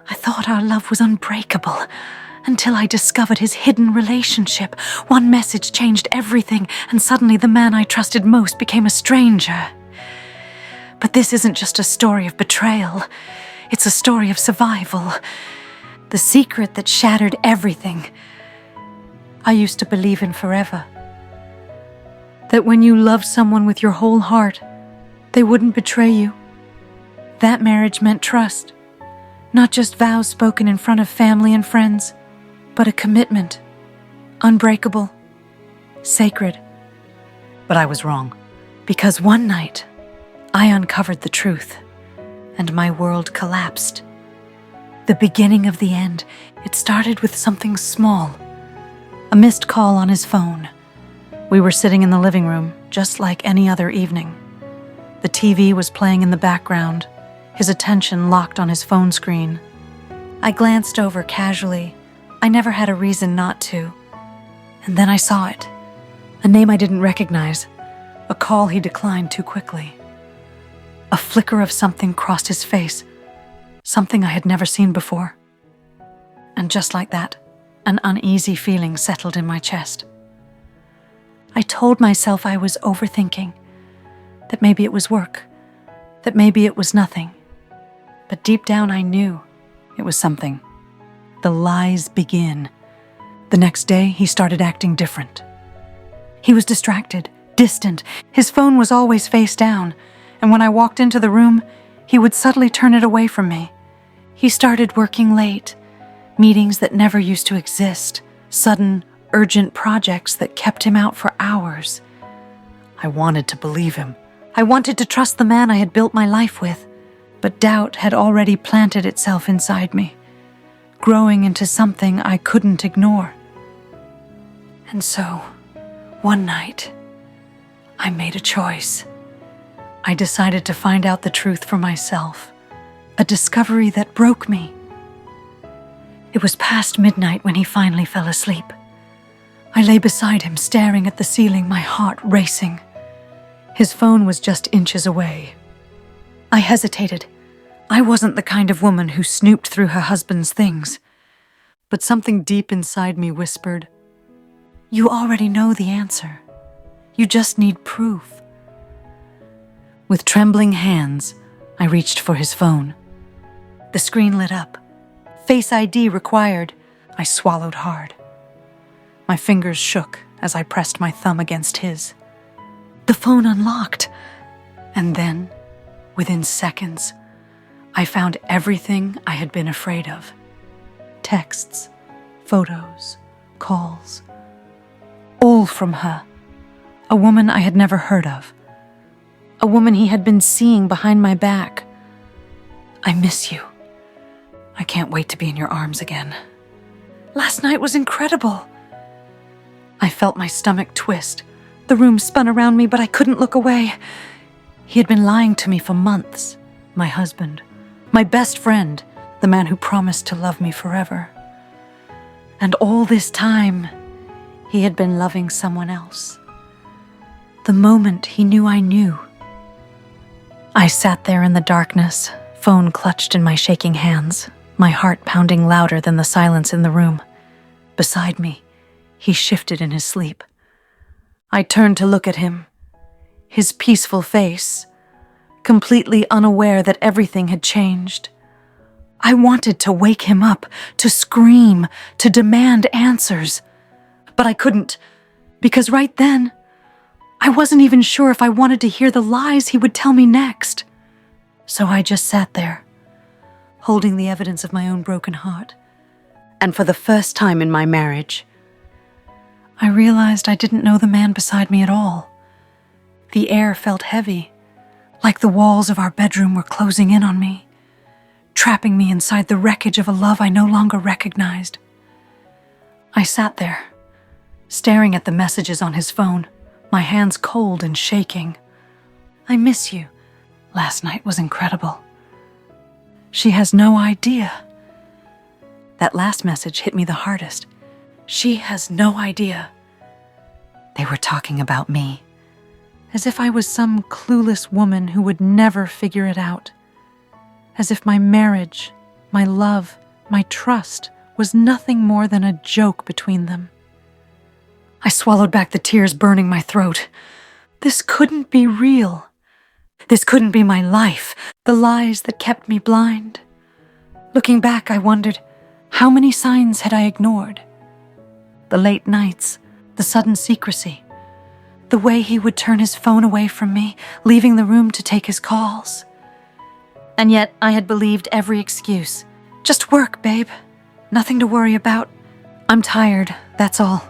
I thought our love was unbreakable until I discovered his hidden relationship. One message changed everything, and suddenly the man I trusted most became a stranger. But this isn't just a story of betrayal. It's a story of survival. The secret that shattered everything I used to believe in forever. That when you love someone with your whole heart, they wouldn't betray you. That marriage meant trust. Not just vows spoken in front of family and friends, but a commitment. Unbreakable. Sacred. But I was wrong. Because one night, I uncovered the truth, and my world collapsed. The beginning of the end. It started with something small. A missed call on his phone. We were sitting in the living room, just like any other evening. The TV was playing in the background, his attention locked on his phone screen. I glanced over casually. I never had a reason not to. And then I saw it. A name I didn't recognize. A call he declined too quickly. A flicker of something crossed his face. Something I had never seen before. And just like that, an uneasy feeling settled in my chest. I told myself I was overthinking, that maybe it was work, that maybe it was nothing. But deep down I knew it was something. The lies begin. The next day he started acting different. He was distracted, distant. His phone was always face down, and when I walked into the room, he would subtly turn it away from me. He started working late, meetings that never used to exist, sudden, urgent projects that kept him out for hours. I wanted to believe him. I wanted to trust the man I had built my life with, but doubt had already planted itself inside me, growing into something I couldn't ignore. And so, one night, I made a choice. I decided to find out the truth for myself, a discovery that broke me. It was past midnight when he finally fell asleep. I lay beside him, staring at the ceiling, my heart racing. His phone was just inches away. I hesitated. I wasn't the kind of woman who snooped through her husband's things. But something deep inside me whispered, "You already know the answer. You just need proof." With trembling hands, I reached for his phone. The screen lit up. Face ID required. I swallowed hard. My fingers shook as I pressed my thumb against his. The phone unlocked. And then, within seconds, I found everything I had been afraid of. Texts, photos, calls. All from her. A woman I had never heard of. A woman he had been seeing behind my back. "I miss you. I can't wait to be in your arms again. Last night was incredible." I felt my stomach twist. The room spun around me, but I couldn't look away. He had been lying to me for months. My husband. My best friend. The man who promised to love me forever. And all this time, he had been loving someone else. The moment he knew I knew. I sat there in the darkness, phone clutched in my shaking hands, my heart pounding louder than the silence in the room. Beside me, he shifted in his sleep. I turned to look at him, his peaceful face, completely unaware that everything had changed. I wanted to wake him up, to scream, to demand answers. But I couldn't, because right then, I wasn't even sure if I wanted to hear the lies he would tell me next. So I just sat there, holding the evidence of my own broken heart. And for the first time in my marriage, I realized I didn't know the man beside me at all. The air felt heavy, like the walls of our bedroom were closing in on me, trapping me inside the wreckage of a love I no longer recognized. I sat there, staring at the messages on his phone, my hands cold and shaking. "I miss you. Last night was incredible. She has no idea." That last message hit me the hardest. She has no idea. They were talking about me, as if I was some clueless woman who would never figure it out, as if my marriage my love, my trust was nothing more than a joke between them. I swallowed back the tears burning my throat. This couldn't be real. This couldn't be my life, the lies that kept me blind. Looking back, I wondered, how many signs had I ignored? The late nights, the sudden secrecy, the way he would turn his phone away from me, leaving the room to take his calls. And yet I had believed every excuse. Just work, babe. Nothing to worry about. I'm tired, that's all.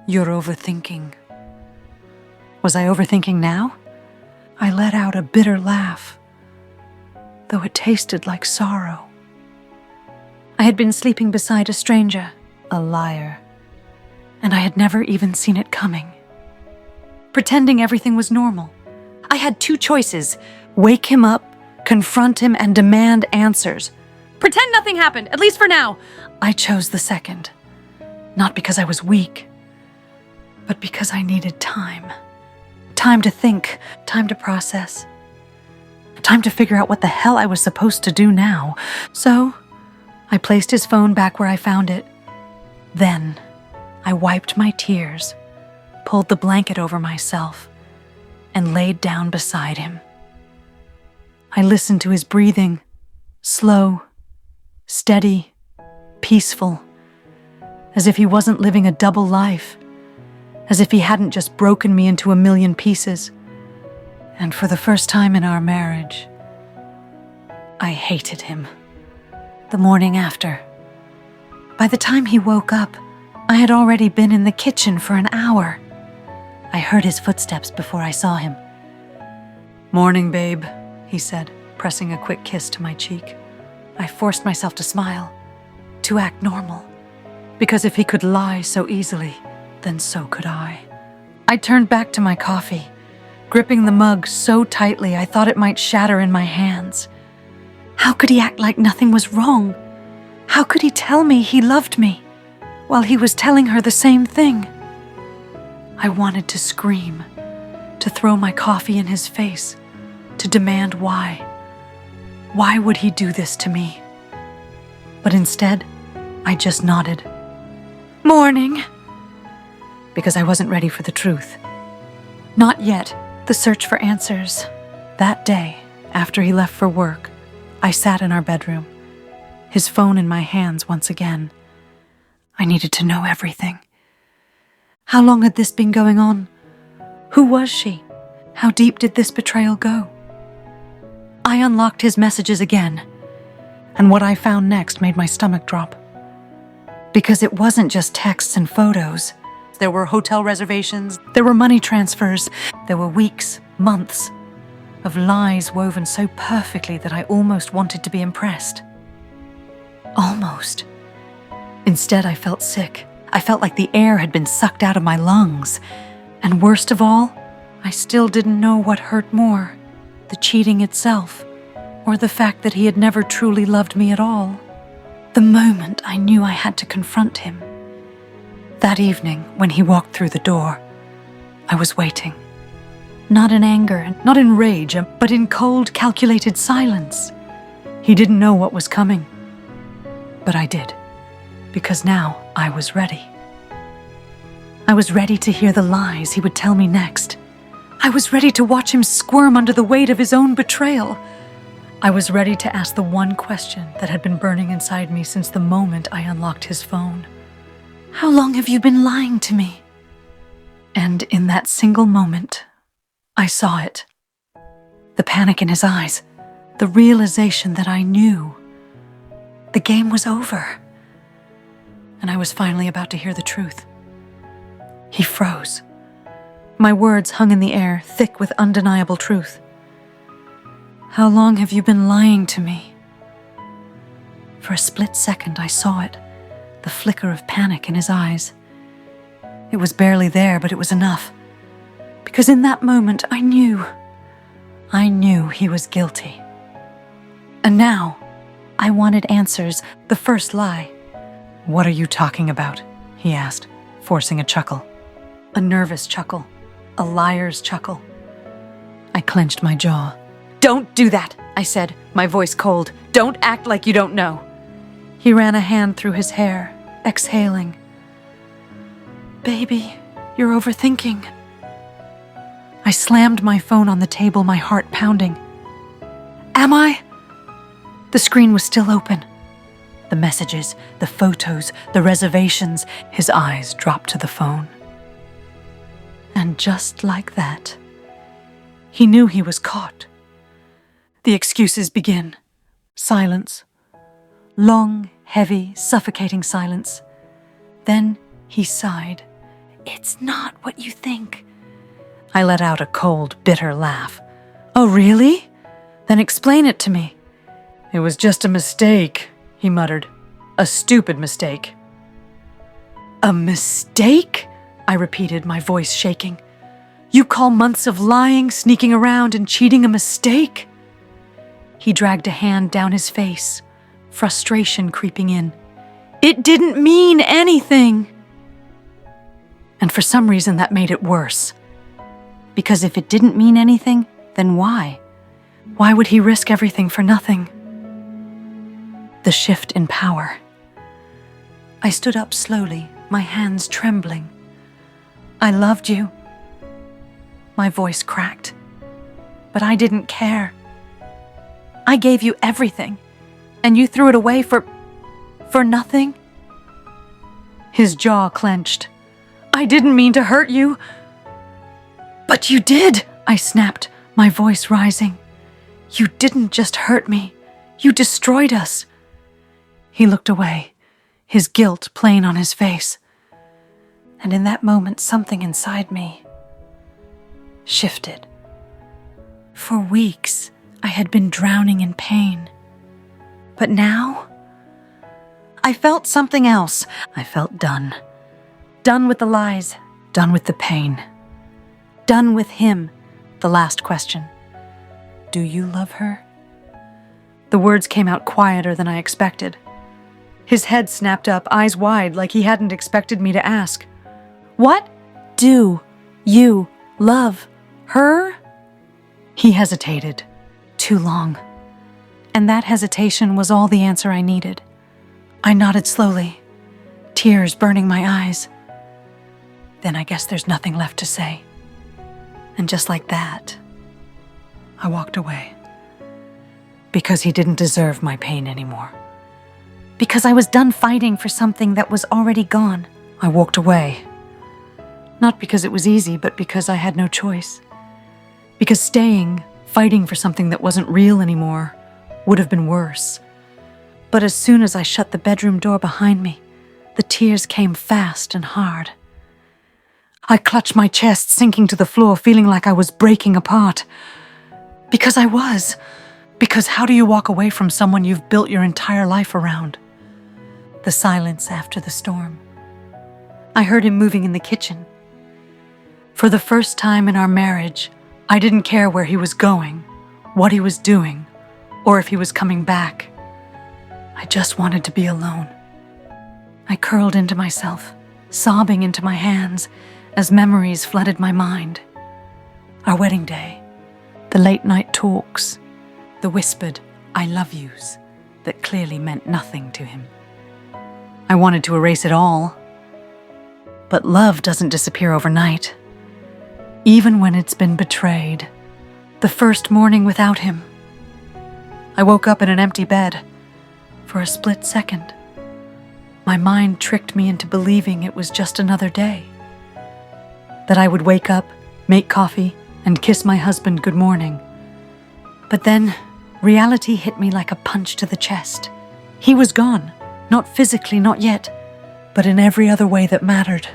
You're overthinking. Was I overthinking now? I let out a bitter laugh, though it tasted like sorrow. I had been sleeping beside a stranger, a liar, and I had never even seen it coming. Pretending everything was normal. I had two choices: wake him up, confront him, and demand answers. Pretend nothing happened, at least for now. I chose the second, not because I was weak, but because I needed time. Time to think, time to process, time to figure out what the hell I was supposed to do now. So, I placed his phone back where I found it. Then, I wiped my tears, pulled the blanket over myself, and laid down beside him. I listened to his breathing, slow, steady, peaceful, as if he wasn't living a double life, as if he hadn't just broken me into a million pieces. And for the first time in our marriage, I hated him. The morning after, by the time he woke up, I had already been in the kitchen for an hour. I heard his footsteps before I saw him. "Morning, babe," he said, pressing a quick kiss to my cheek. I forced myself to smile, to act normal, because if he could lie so easily, then so could I. I turned back to my coffee, gripping the mug so tightly I thought it might shatter in my hands. How could he act like nothing was wrong? How could he tell me he loved me, while he was telling her the same thing? I wanted to scream, to throw my coffee in his face, to demand why. Why would he do this to me? But instead, I just nodded. "Morning," because I wasn't ready for the truth. Not yet. The search for answers. That day, after he left for work, I sat in our bedroom, his phone in my hands once again. I needed to know everything. How long had this been going on? Who was she? How deep did this betrayal go? I unlocked his messages again, and what I found next made my stomach drop. Because it wasn't just texts and photos. There were hotel reservations, there were money transfers, there were weeks, months of lies woven so perfectly that I almost wanted to be impressed. Almost. Instead, I felt sick. I felt like the air had been sucked out of my lungs. And worst of all, I still didn't know what hurt more, the cheating itself, or the fact that he had never truly loved me at all. The moment I knew I had to confront him. That evening, when he walked through the door, I was waiting. Not in anger, not in rage, but in cold, calculated silence. He didn't know what was coming. But I did, because now I was ready. I was ready to hear the lies he would tell me next. I was ready to watch him squirm under the weight of his own betrayal. I was ready to ask the one question that had been burning inside me since the moment I unlocked his phone. How long have you been lying to me? And in that single moment, I saw it. The panic in his eyes, the realization that I knew. The game was over, and I was finally about to hear the truth. He froze. My words hung in the air, thick with undeniable truth. How long have you been lying to me? For a split second, I saw it, the flicker of panic in his eyes. It was barely there, but it was enough. Because in that moment, I knew he was guilty. And now, I wanted answers. The first lie. "What are you talking about?" he asked, forcing a chuckle. A nervous chuckle. A liar's chuckle. I clenched my jaw. "Don't do that," I said, my voice cold. "Don't act like you don't know." He ran a hand through his hair, exhaling. "Baby, you're overthinking." I slammed my phone on the table, my heart pounding. "Am I?" The screen was still open. The messages, the photos, the reservations. His eyes dropped to the phone. And just like that, he knew he was caught. The excuses begin. Silence. Long, heavy, suffocating silence. Then he sighed. "It's not what you think." I let out a cold, bitter laugh. "Oh, really? Then explain it to me." "It was just a mistake," he muttered. "A stupid mistake." "A mistake?" I repeated, my voice shaking. "You call months of lying, sneaking around, and cheating a mistake?" He dragged a hand down his face, frustration creeping in. "It didn't mean anything." And for some reason that made it worse. Because if it didn't mean anything, then why? Why would he risk everything for nothing? The shift in power. I stood up slowly, my hands trembling. "I loved you." My voice cracked. "But I didn't care. I gave you everything, and you threw it away for nothing?" His jaw clenched. "I didn't mean to hurt you." "But you did," I snapped, my voice rising. "You didn't just hurt me. You destroyed us." He looked away, his guilt plain on his face. And in that moment, something inside me shifted. For weeks, I had been drowning in pain. But now, I felt something else. I felt done. Done with the lies, done with the pain. Done with him, the last question. "Do you love her?" The words came out quieter than I expected. His head snapped up, eyes wide, like he hadn't expected me to ask. "What? Do you love her?" He hesitated. Too long. And that hesitation was all the answer I needed. I nodded slowly, tears burning my eyes. Then I guess there's nothing left to say. And just like that, I walked away. Because he didn't deserve my pain anymore. Because I was done fighting for something that was already gone. I walked away. Not because it was easy, but because I had no choice. Because staying, fighting for something that wasn't real anymore, would have been worse. But as soon as I shut the bedroom door behind me, the tears came fast and hard. I clutched my chest, sinking to the floor, feeling like I was breaking apart. Because I was. Because how do you walk away from someone you've built your entire life around? The silence after the storm. I heard him moving in the kitchen. For the first time in our marriage, I didn't care where he was going, what he was doing, or if he was coming back. I just wanted to be alone. I curled into myself, sobbing into my hands as memories flooded my mind. Our wedding day, the late night talks, the whispered "I love yous" that clearly meant nothing to him. I wanted to erase it all. But love doesn't disappear overnight. Even when it's been betrayed. The first morning without him, I woke up in an empty bed. For a split second, my mind tricked me into believing it was just another day. That I would wake up, make coffee, and kiss my husband good morning. But then, reality hit me like a punch to the chest. He was gone, not physically, not yet, but in every other way that mattered.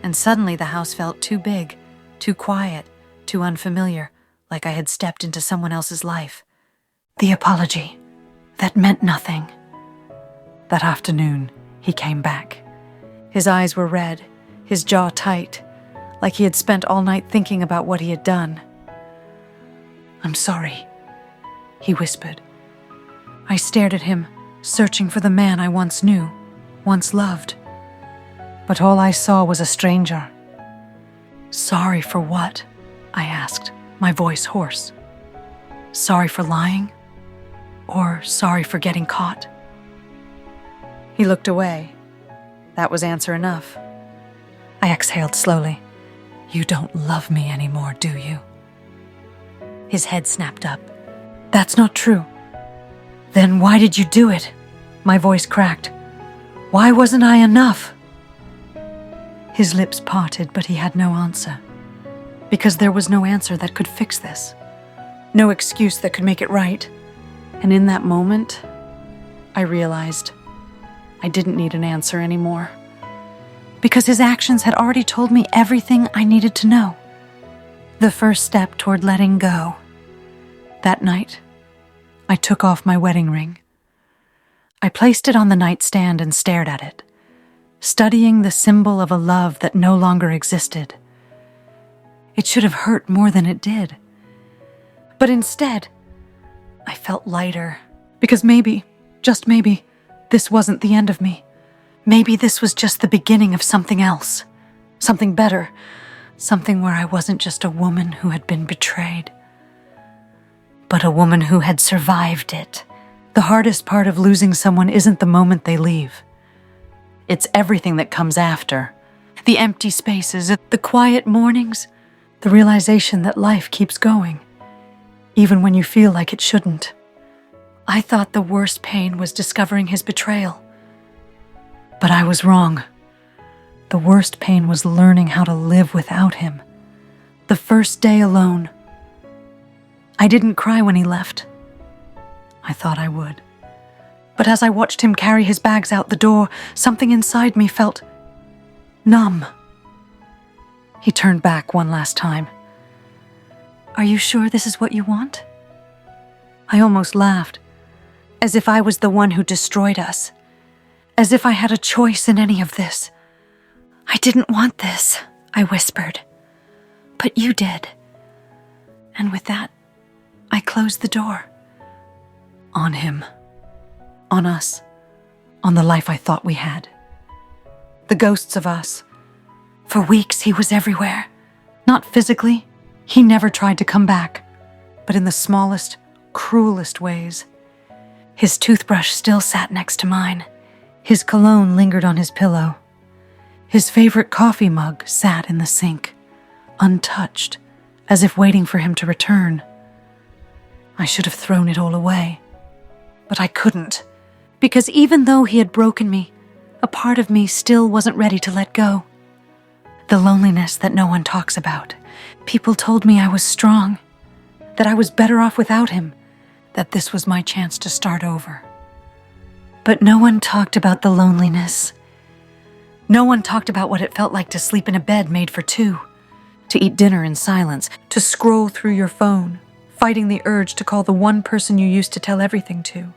And suddenly the house felt too big, too quiet, too unfamiliar, like I had stepped into someone else's life. The apology, that meant nothing. That afternoon, he came back. His eyes were red, his jaw tight, like he had spent all night thinking about what he had done. "I'm sorry," he whispered. I stared at him, searching for the man I once knew, once loved. But all I saw was a stranger. "Sorry for what?" I asked, my voice hoarse. "Sorry for lying? or sorry for getting caught. He looked away. That was answer enough. I exhaled slowly. You don't love me anymore, do you? His head snapped up. That's not true. Then why did you do it? My voice cracked. Why wasn't I enough? His lips parted, but he had no answer. Because there was no answer that could fix this. No excuse that could make it right. And in that moment, I realized I didn't need an answer anymore. Because his actions had already told me everything I needed to know. The first step toward letting go. That night, I took off my wedding ring. I placed it on the nightstand and stared at it, studying the symbol of a love that no longer existed. It should have hurt more than it did. But instead, I felt lighter, because maybe, just maybe, this wasn't the end of me. Maybe this was just the beginning of something else, something better, something where I wasn't just a woman who had been betrayed, but a woman who had survived it. The hardest part of losing someone isn't the moment they leave. It's everything that comes after. The empty spaces, the quiet mornings, the realization that life keeps going, even when you feel like it shouldn't. I thought the worst pain was discovering his betrayal. But I was wrong. The worst pain was learning how to live without him. The first day alone. I didn't cry when he left. I thought I would. But as I watched him carry his bags out the door, something inside me felt numb. He turned back one last time. Are you sure this is what you want? I almost laughed, as if I was the one who destroyed us, as if I had a choice in any of this. I didn't want this, I whispered, but you did. And with that, I closed the door. On him. On us. On the life I thought we had. The ghosts of us. For weeks he was everywhere. Not physically. He never tried to come back. But in the smallest, cruelest ways. His toothbrush still sat next to mine. His cologne lingered on his pillow. His favorite coffee mug sat in the sink, untouched, as if waiting for him to return. I should have thrown it all away. But I couldn't, because even though he had broken me, a part of me still wasn't ready to let go. The loneliness that no one talks about. People told me I was strong, that I was better off without him, that this was my chance to start over. But no one talked about the loneliness. No one talked about what it felt like to sleep in a bed made for two, to eat dinner in silence, to scroll through your phone, fighting the urge to call the one person you used to tell everything to.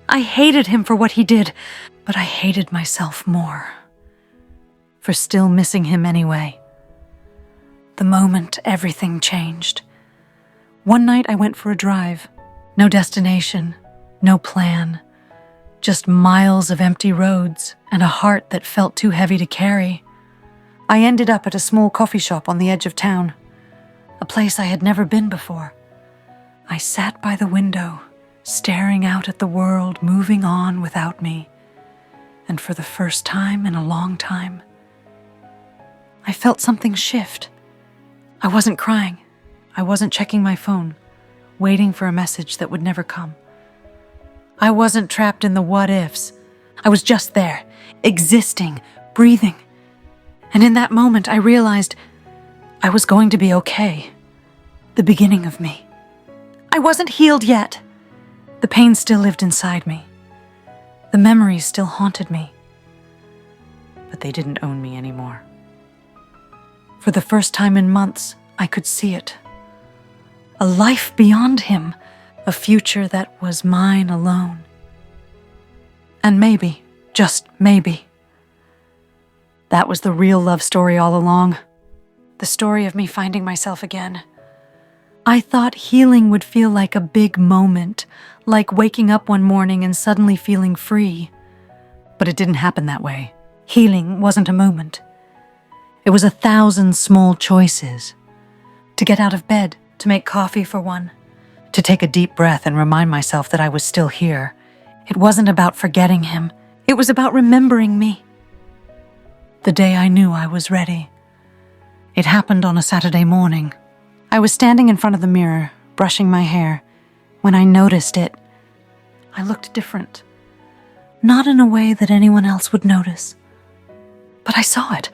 I hated him for what he did, but I hated myself more, for still missing him anyway. The moment everything changed. One night I went for a drive. No destination, no plan. Just miles of empty roads and a heart that felt too heavy to carry. I ended up at a small coffee shop on the edge of town, a place I had never been before. I sat by the window, staring out at the world moving on without me, and for the first time in a long time, I felt something shift. I wasn't crying. I wasn't checking my phone, waiting for a message that would never come. I wasn't trapped in the what-ifs. I was just there, existing, breathing. And in that moment, I realized I was going to be okay. The beginning of me. I wasn't healed yet. The pain still lived inside me. The memories still haunted me. But they didn't own me anymore. For the first time in months, I could see it. A life beyond him. A future that was mine alone. And maybe, just maybe, that was the real love story all along. The story of me finding myself again. I thought healing would feel like a big moment, like waking up one morning and suddenly feeling free. But it didn't happen that way. Healing wasn't a moment. It was 1,000 small choices. To get out of bed, to make coffee for one, to take a deep breath and remind myself that I was still here. It wasn't about forgetting him. It was about remembering me. The day I knew I was ready. It happened on a Saturday morning. I was standing in front of the mirror, brushing my hair. When I noticed it, I looked different. Not in a way that anyone else would notice. But I saw it.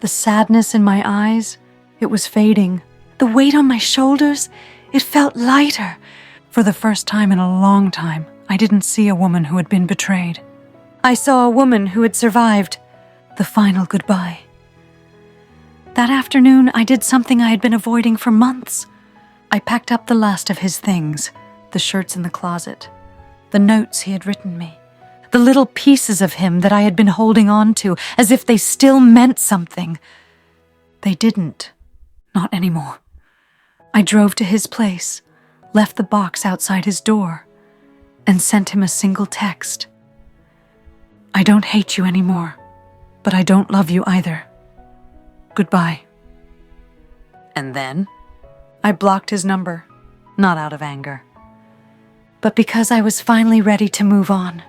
The sadness in my eyes, it was fading. The weight on my shoulders, it felt lighter. For the first time in a long time, I didn't see a woman who had been betrayed. I saw a woman who had survived the final goodbye. That afternoon, I did something I had been avoiding for months. I packed up the last of his things, the shirts in the closet, the notes he had written me, the little pieces of him that I had been holding on to as if they still meant something. They didn't. Not anymore. I drove to his place, left the box outside his door, and sent him a single text. I don't hate you anymore, but I don't love you either. Goodbye. And then I blocked his number, not out of anger, but because I was finally ready to move on.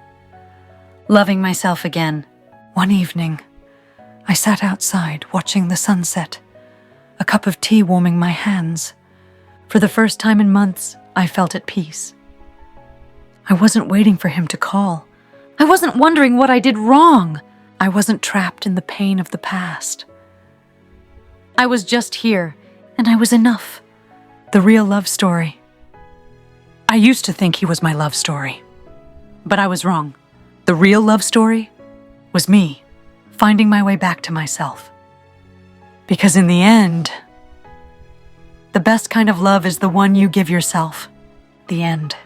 Loving myself again. One evening, I sat outside watching the sunset, a cup of tea warming my hands. For the first time in months, I felt at peace. I wasn't waiting for him to call. I wasn't wondering what I did wrong. I wasn't trapped in the pain of the past. I was just here, and I was enough. The real love story. I used to think he was my love story, but I was wrong. The real love story was me, finding my way back to myself. Because in the end, the best kind of love is the one you give yourself. The end.